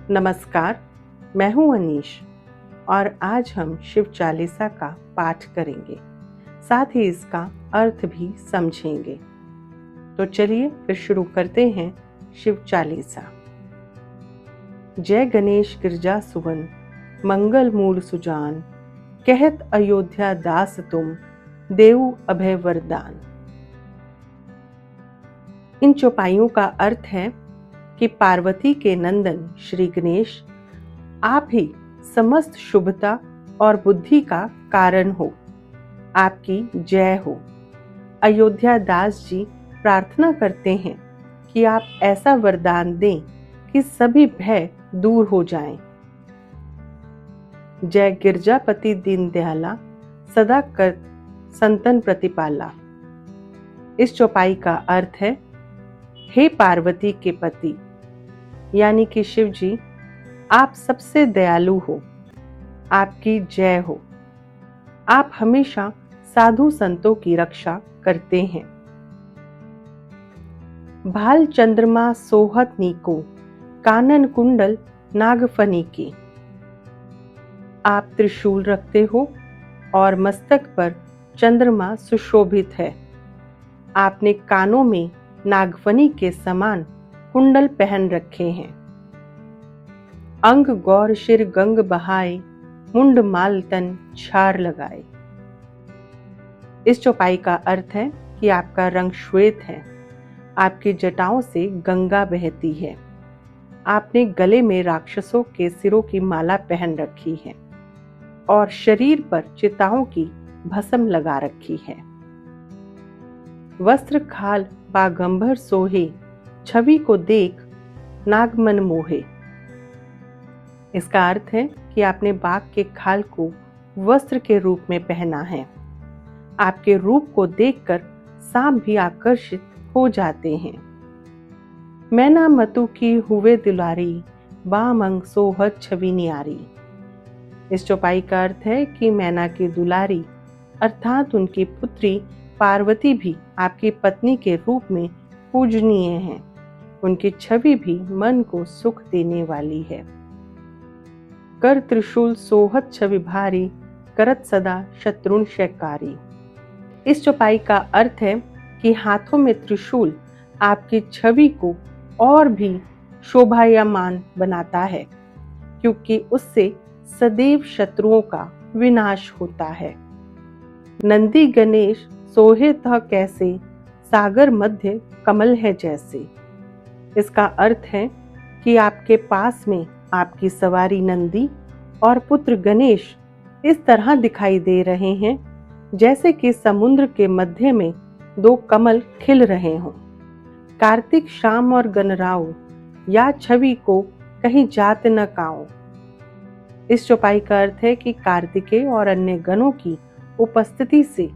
नमस्कार, मैं हूं अनीश और आज हम शिव चालीसा का पाठ करेंगे, साथ ही इसका अर्थ भी समझेंगे। तो चलिए फिर शुरू करते हैं शिव चालीसा। जय गणेश गिरजा सुवन, मंगल मूल सुजान, कहत अयोध्या दास तुम, देऊ अभय वरदान। इन चौपाइयों का अर्थ है कि पार्वती के नंदन श्री गणेश आप ही समस्त शुभता और बुद्धि का कारण हो। आपकी जय हो। अयोध्या दास जी प्रार्थना करते हैं कि आप ऐसा वरदान दें कि सभी भय दूर हो जाएं। जय गिरजापति दीन दयाला, सदा कर संतन प्रतिपाला। इस चौपाई का अर्थ है, हे पार्वती के पति यानी कि शिव जी, आप सबसे दयालु हो। आपकी जय हो। आप हमेशा साधु संतों की रक्षा करते हैं। भाल चंद्रमा सोहत नीको, कानन कुंडल नागफनी की। आप त्रिशूल रखते हो और मस्तक पर चंद्रमा सुशोभित है। आपने कानों में नागफनी के समान कुंडल पहन रखे हैं। अंग गौर शिर गंग बहाए, मुंड माल तन छार लगाए। इस चौपाई का अर्थ है कि आपका रंग श्वेत है। आपकी जटाओं से गंगा बहती है। आपने गले में राक्षसों के सिरों की माला पहन रखी है और शरीर पर चिताओं की भस्म लगा रखी है। वस्त्र खाल बागंबर सोहे, छवि को देख नागमन मोहे। इसका अर्थ है कि आपने बाघ के खाल को वस्त्र के रूप में पहना है। आपके रूप को देखकर सांप भी आकर्षित हो जाते हैं। मैना मतु की हुए दुलारी, बामंग सोहत छवि नियारी। इस चौपाई का अर्थ है कि मैना की दुलारी अर्थात उनकी पुत्री पार्वती भी आपकी पत्नी के रूप में पूजनीय है। उनकी छवि भी मन को सुख देने वाली है। कर त्रिशूल सोहत छवि भारी, करत सदा शत्रुन शैकारी। इस चौपाई का अर्थ है कि हाथों में त्रिशूल आपकी छवि को और भी शोभायमान बनाता है, क्योंकि उससे सदैव शत्रुओं का विनाश होता है। नंदी गणेश सोहे तह कैसे, सागर मध्य कमल है जैसे। इसका अर्थ है कि आपके पास में आपकी सवारी नंदी और पुत्र गणेश इस तरह दिखाई दे रहे हैं जैसे कि समुद्र के मध्य में दो कमल खिल रहे हों। कार्तिक शाम और गणराओ, या छवि को कहीं जात न काओ। इस चौपाई का अर्थ है कि कार्तिकेय और अन्य गणों की उपस्थिति से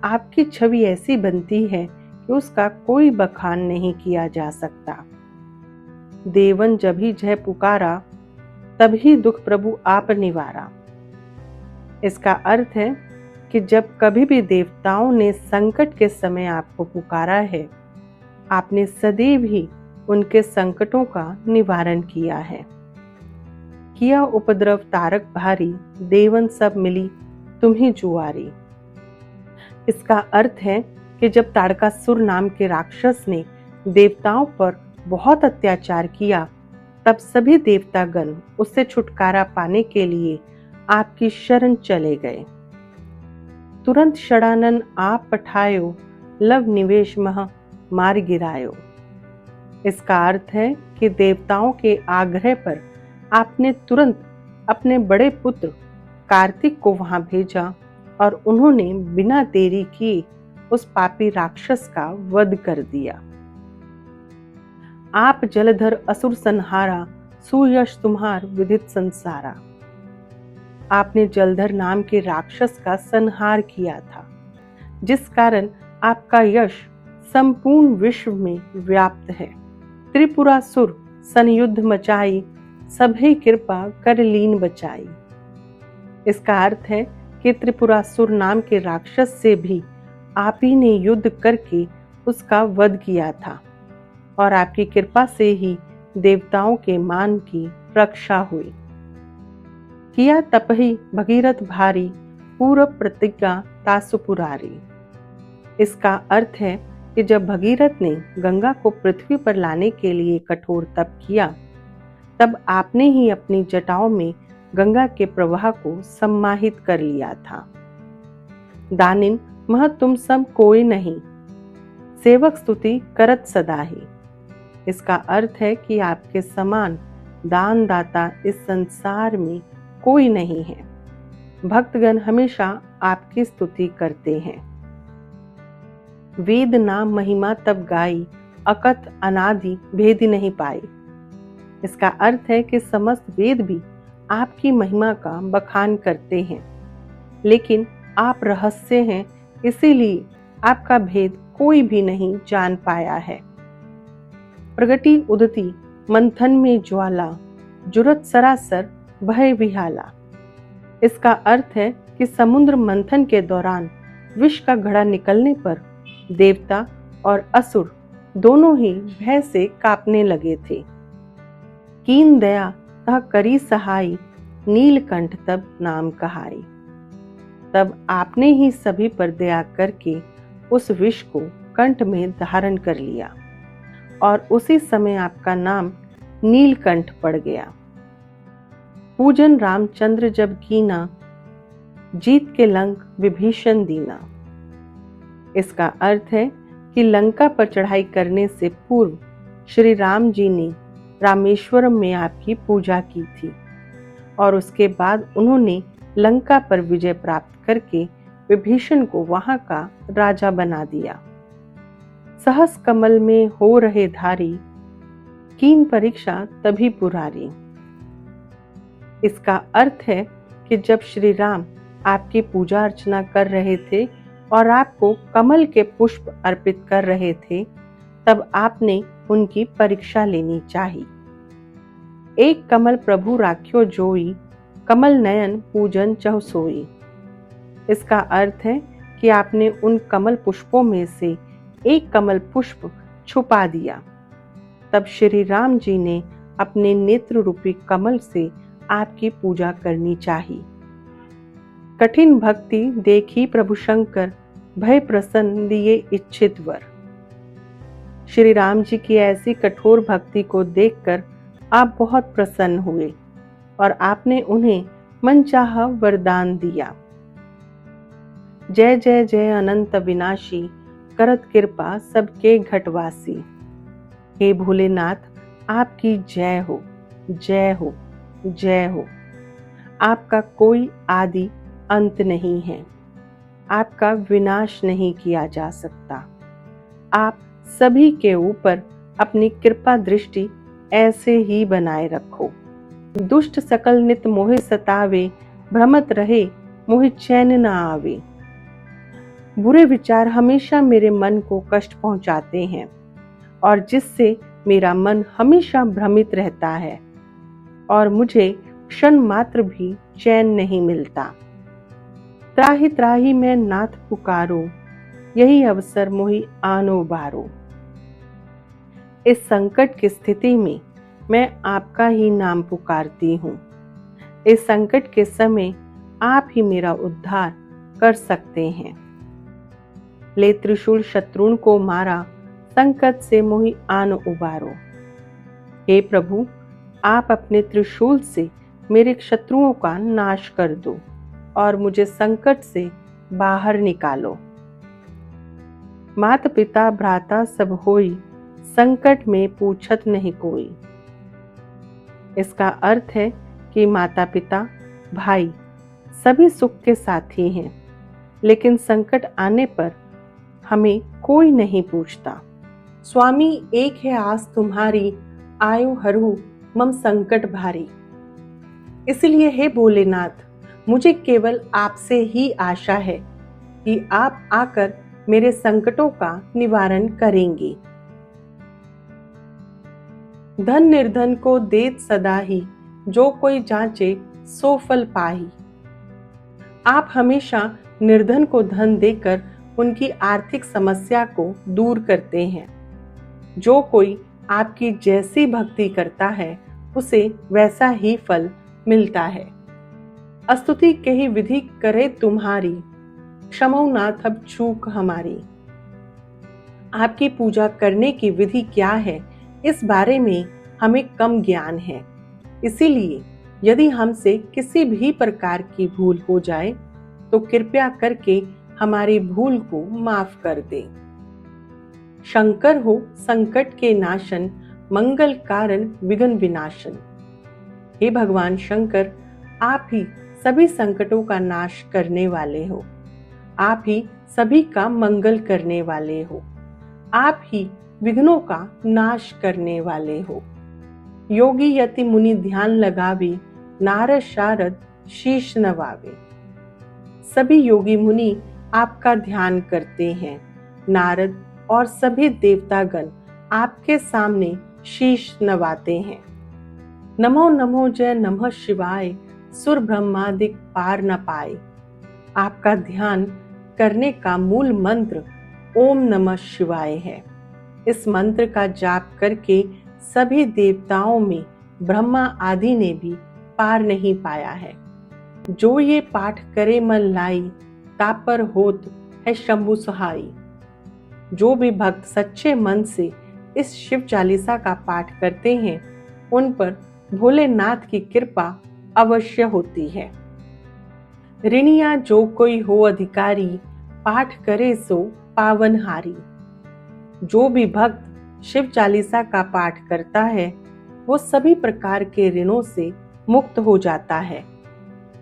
आपकी छवि ऐसी बनती है कि उसका कोई बखान नहीं किया जा सकता। देवन जभी जय पुकारा, तभी दुख प्रभु आप निवारा। इसका अर्थ है कि जब कभी भी देवताओं ने संकट के समय आपको पुकारा है, आपने सदैव ही उनके संकटों का निवारण किया है। किया उपद्रव तारक भारी, देवन सब मिली तुम्ही जुआरी। इसका अर्थ है कि जब ताड़कासुर नाम के राक्षस ने देवताओं पर बहुत अत्याचार किया, तब सभी देवतागण उससे छुटकारा पाने के लिए आपकी शरण चले गए। तुरंत षडानन आप पठायो, लव निवेश मह मार गिरायो। इसका अर्थ है कि देवताओं के आग्रह पर आपने तुरंत अपने बड़े पुत्र कार्तिक को वहां भेजा और उन्होंने बिना देरी किए उस पापी राक्षस का वध कर दिया। आप जलधर असुर संहारा, सुयश तुम्हार विदित संसारा। आपने जलधर नाम के राक्षस का संहार किया था, जिस कारण आपका यश संपूर्ण विश्व में व्याप्त है। त्रिपुरासुर संयुद्ध मचाई, सभे कृपा कर लीन बचाई। इसका अर्थ है कि त्रिपुरासुर नाम के राक्षस से भी आप ही ने युद्ध करके उसका वध किया था और आपकी कृपा से ही देवताओं के मान की रक्षा हुई। किया तपहि भगीरथ भारी, पूर्व प्रतिज्ञा तासु पुरारी। इसका अर्थ है कि जब भगीरथ ने गंगा को पृथ्वी पर लाने के लिए कठोर तप किया, तब आपने ही अपनी जटाओं में गंगा के प्रवाह को सम्माहित कर लिया था। दानिन मह तुम सब कोई नहीं, सेवक स्तुति करत सदा ही। इसका अर्थ है कि आपके समान दान दाता इस संसार में कोई नहीं है। भक्तगण हमेशा आपकी स्तुति करते हैं। वेद नाम महिमा तब गाई, अकथ अनादि भेदी नहीं पाई। इसका अर्थ है कि समस्त वेद भी आपकी महिमा का बखान करते हैं, लेकिन आप रहस्य हैं, इसीलिए आपका भेद कोई भी नहीं जान पाया है। प्रगति उदती मंथन में ज्वाला, जुरत सरासर भय विहाला। इसका अर्थ है कि समुद्र मंथन के दौरान विष का घड़ा निकलने पर देवता और असुर दोनों ही भय से कांपने लगे थे। कीन दया तह करी सहाई, नीलकंठ तब नाम कहाई। तब आपने ही सभी पर दया करके उस विष को कंठ में धारण कर लिया और उसी समय आपका नाम नीलकंठ पड़ गया। पूजन रामचंद्र जब कीना, जीत के लंक विभीषण दीना। इसका अर्थ है कि लंका पर चढ़ाई करने से पूर्व श्री राम जी ने रामेश्वरम में आपकी पूजा की थी और उसके बाद उन्होंने लंका पर विजय प्राप्त करके विभीषण को वहां का राजा बना दिया। सहस कमल में हो रहे धारी, कीन परीक्षा तभी पुरारी। इसका अर्थ है कि जब श्री राम आपकी पूजा अर्चना कर रहे थे और आपको कमल के पुष्प अर्पित कर रहे थे, तब आपने उनकी परीक्षा लेनी चाहिए। एक कमल प्रभु राख्यो जोई, कमल नयन पूजन चहु सोई। इसका अर्थ है कि आपने उन कमल पुष्पों में से एक कमल पुष्प छुपा दिया। तब श्री राम जी ने अपने नेत्र रूपी कमल से आपकी पूजा करनी चाहिए। कठिन भक्ति देखी प्रभु शंकर, भय प्रसन्न दिए इच्छित वर। श्री राम जी की ऐसी कठोर भक्ति को देखकर आप बहुत प्रसन्न हुए और आपने उन्हें मनचाहा वरदान दिया। जय जय जय अनंत विनाशी, करत कृपा सबके घटवासी। हे भोलेनाथ, आपकी जय हो, जय हो, जय हो। आपका कोई आदि अंत नहीं है, आपका विनाश नहीं किया जा सकता। आप सभी के ऊपर अपनी कृपा दृष्टि ऐसे ही बनाए रखो। दुष्ट सकल नित मोहि सतावे, भ्रमत रहे मोहि चैन न आवे। बुरे विचार हमेशा मेरे मन को कष्ट पहुंचाते हैं और जिससे मेरा मन हमेशा भ्रमित रहता है और मुझे क्षण मात्र भी चैन नहीं मिलता। त्राहि त्राहि मैं नाथ पुकारो, यही अवसर मोहि आनो बारो। इस संकट की स्थिति में मैं आपका ही नाम पुकारती हूँ। इस संकट के समय आप ही मेरा उद्धार कर सकते हैं। ले त्रिशूल शत्रुन को मारा, संकट से मोहि आन उबारो। हे प्रभु, आप अपने त्रिशूल से मेरे शत्रुओं का नाश कर दो और मुझे संकट से बाहर निकालो। माता पिता भ्राता सब होई, संकट में पूछत नहीं कोई। इसका अर्थ है कि माता पिता भाई सभी सुख के साथी हैं, लेकिन संकट आने पर हमें कोई नहीं पूछता। स्वामी एक है आस तुम्हारी, आयो हरू मम संकट भारी। इसलिए हे भोलेनाथ, मुझे केवल आपसे ही आशा है कि आप आकर मेरे संकटों का निवारण करेंगे। धन निर्धन को देत सदा ही, जो कोई जांचे सो फल पाही। आप हमेशा निर्धन को धन देकर उनकी आर्थिक समस्या को दूर करते हैं। जो कोई आपकी जैसी भक्ति करता है उसे वैसा ही फल मिलता है। स्तुति कही विधि करे तुम्हारी, क्षमो नाथ अब चूक हमारी। आपकी पूजा करने की विधि क्या है, इस बारे में हमें कम ज्ञान है। इसीलिए यदि हमसे किसी भी प्रकार की भूल हो जाए तो कृपया करके हमारी भूल को माफ कर दे। शंकर हो संकट के नाशन, मंगल कारण विघ्न विनाशन। हे भगवान शंकर, आप ही सभी संकटों का नाश करने वाले हो। आप ही सभी का मंगल करने वाले हो। आप ही विघ्नों का नाश करने वाले हो। योगी यति मुनि ध्यान लगावे, नारद शारद शीश नवावे। सभी योगी मुनि आपका ध्यान करते हैं। नारद और सभी देवतागण आपके सामने शीश नवाते हैं। नमो नमो जय नमः शिवाय, सुर ब्रह्मादिक पार न पाए। आपका ध्यान करने का मूल मंत्र ओम नमः शिवाय है। इस मंत्र का जाप करके सभी देवताओं में ब्रह्मा आदि ने भी पार नहीं पाया है। जो ये पाठ करे मन लाई, तापर होत है शंभु सहाई। जो भी भक्त सच्चे मन से इस शिव चालीसा का पाठ करते हैं उन पर भोलेनाथ की कृपा अवश्य होती है। ऋणिया जो कोई हो अधिकारी, पाठ करे सो पावनहारी। जो भी भक्त शिव चालीसा का पाठ करता है वो सभी प्रकार के ऋणों से मुक्त हो जाता है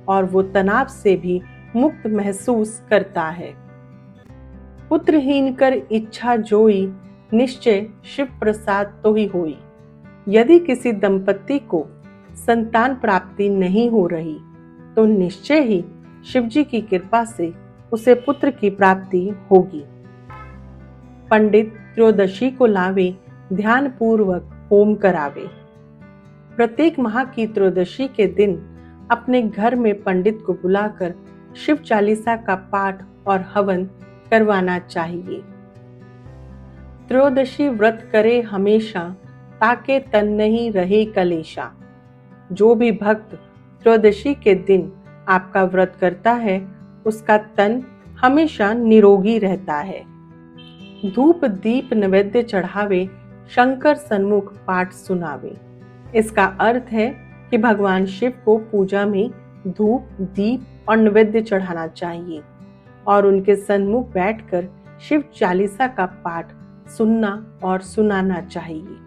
और वो तनाव से भी मुक्त महसूस करता है। पुत्रहीन कर इच्छा जोई, निश्चय शिव प्रसाद तो ही होई। यदि किसी दंपति को संतान प्राप्ति नहीं हो रही तो निश्चय ही शिव जी की कृपा से उसे पुत्र की प्राप्ति होगी। पंडित त्रयोदशी को लावे, ध्यान पूर्वक होम करावे। प्रत्येक माह की त्रयोदशी के दिन अपने घर में पंडित को बुलाकर शिव चालीसा का पाठ और हवन करवाना चाहिए। त्रयोदशी व्रत करे हमेशा, ताके तन नहीं रहे कलेशा। जो भी भक्त त्रयोदशी के दिन आपका व्रत करता है उसका तन हमेशा निरोगी रहता है। धूप दीप नैवेद्य चढ़ावे, शंकर सन्मुख पाठ सुनावे। इसका अर्थ है कि भगवान शिव को पूजा में धूप दीप और नैवेद्य चढ़ाना चाहिए और उनके सन्मुख बैठकर शिव चालीसा का पाठ सुनना और सुनाना चाहिए।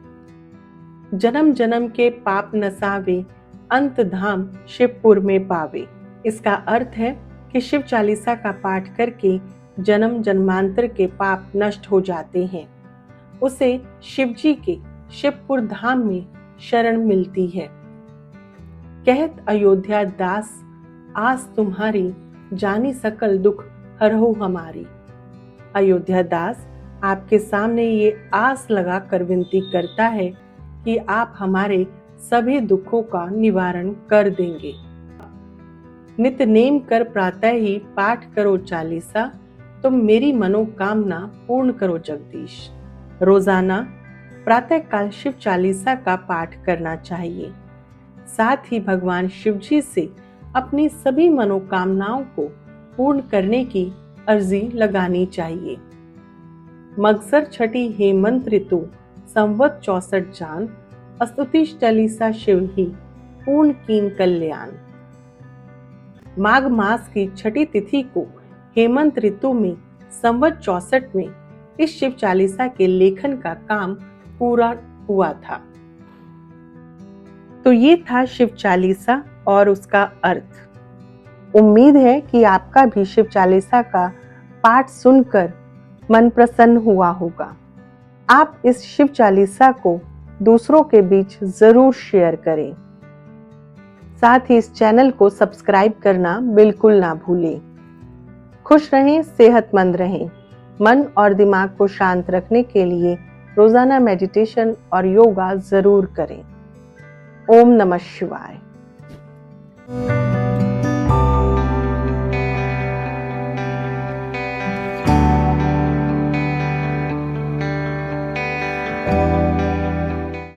जन्म जन्म के पाप नसावे, अंत धाम शिवपुर में पावे। इसका अर्थ है कि शिव चालीसा का पाठ करके जन्म जन्मांतर के पाप नष्ट हो जाते हैं। उसे शिव जी के शिवपुर धाम में शरण मिलती है। कहत अयोध्या दास, आस तुम्हारी, जानी सकल दुख हरहु हमारी। अयोध्या दास आपके सामने ये आस लगा कर विनती करता है कि आप हमारे सभी दुखों का निवारण कर देंगे। नित नेम कर प्रातः ही पाठ करो चालीसा, तुम मेरी मनोकामना पूर्ण करो जगदीश। रोजाना प्रातः काल शिव चालीसा का पाठ करना चाहिए। साथ ही भगवान शिव जी से अपनी सभी मनोकामनाओं को पूर्ण करने की अर्जी लगानी चाहिए। मगसर छठी हेमंत ऋतु संवत 64 जान, स्तुति चालीसा शिव ही पूर्ण कीन कल्याण। माघ मास की छठी तिथि को हेमंत ऋतु में संवत 64 में इस शिव चालीसा के लेखन का काम पूरा हुआ था। तो ये था शिव चालीसा और उसका अर्थ। उम्मीद है कि आपका भी शिव चालीसा का पाठ सुनकर मन प्रसन्न हुआ होगा। आप इस शिव चालीसा को दूसरों के बीच जरूर शेयर करें। साथ ही इस चैनल को सब्सक्राइब करना बिल्कुल ना भूलें। खुश रहें, सेहतमंद रहें। मन और दिमाग को शांत रखने के लिए रोजाना मेडिटेशन और योगा जरूर करें। ओम नमः शिवाय।